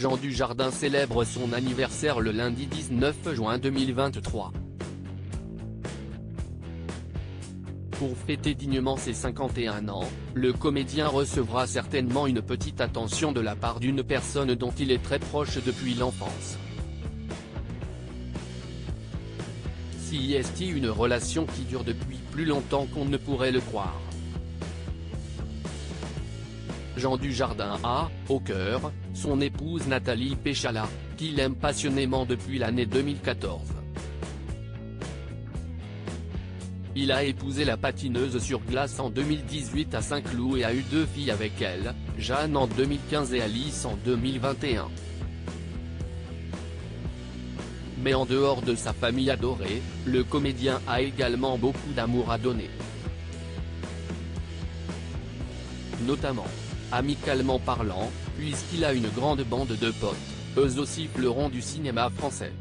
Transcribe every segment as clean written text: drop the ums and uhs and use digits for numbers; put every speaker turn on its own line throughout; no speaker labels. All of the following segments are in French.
Jean Dujardin célèbre son anniversaire le lundi 19 juin 2023. Pour fêter dignement ses 51 ans, le comédien recevra certainement une petite attention de la part d'une personne dont il est très proche depuis l'enfance. CIST, une relation qui dure depuis plus longtemps qu'on ne pourrait le croire. Jean Dujardin a, au cœur, son épouse Nathalie Péchala, qu'il aime passionnément depuis l'année 2014. Il a épousé la patineuse sur glace en 2018 à Saint-Cloud et a eu 2 filles avec elle, Jeanne en 2015 et Alice en 2021. Mais en dehors de sa famille adorée, le comédien a également beaucoup d'amour à donner. Notamment, amicalement parlant, puisqu'il a une grande bande de potes, eux aussi fleurons du cinéma français.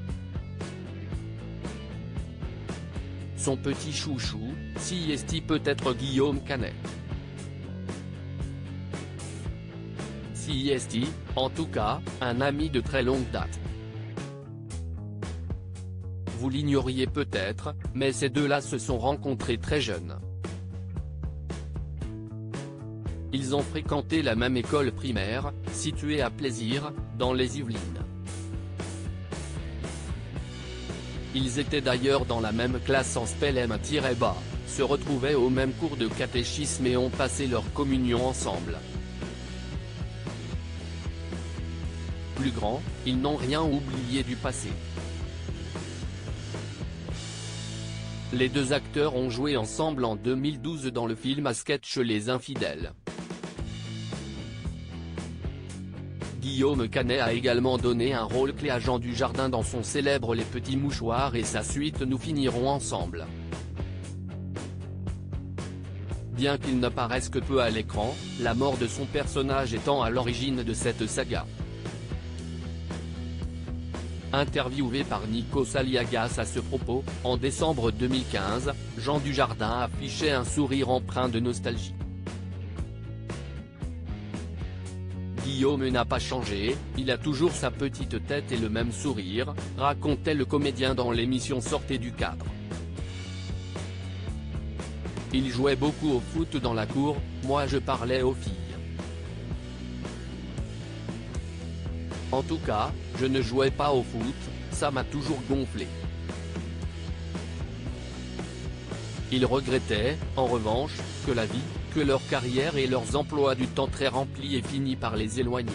Son petit chouchou, CIST peut être Guillaume Canet. CIST, en tout cas, un ami de très longue date. Vous l'ignoriez peut-être, mais ces deux-là se sont rencontrés très jeunes. Ils ont fréquenté la même école primaire, située à Plaisir, dans les Yvelines. Ils étaient d'ailleurs dans la même classe en spelem-bas, se retrouvaient au même cours de catéchisme et ont passé leur communion ensemble. Plus grands, ils n'ont rien oublié du passé. Les deux acteurs ont joué ensemble en 2012 dans le film à sketch Les Infidèles. Guillaume Canet a également donné un rôle clé à Jean Dujardin dans son célèbre Les Petits Mouchoirs et sa suite Nous finirons ensemble. Bien qu'il ne paraisse que peu à l'écran, la mort de son personnage étant à l'origine de cette saga. Interviewé par Nikos Aliagas à ce propos, en décembre 2015, Jean Dujardin affichait un sourire empreint de nostalgie. Guillaume n'a pas changé, il a toujours sa petite tête et le même sourire, racontait le comédien dans l'émission Sortez du cadre. Il jouait beaucoup au foot dans la cour, moi je parlais aux filles. En tout cas, je ne jouais pas au foot, ça m'a toujours gonflé. Il regrettait, en revanche, que la vie, que leur carrière et leurs emplois du temps très remplis aient fini par les éloigner.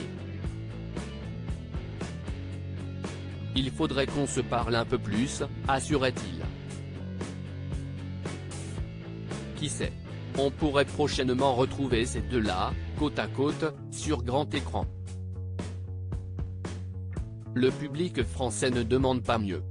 Il faudrait qu'on se parle un peu plus, assurait-il. Qui sait? On pourrait prochainement retrouver ces deux-là, côte à côte, sur grand écran. Le public français ne demande pas mieux.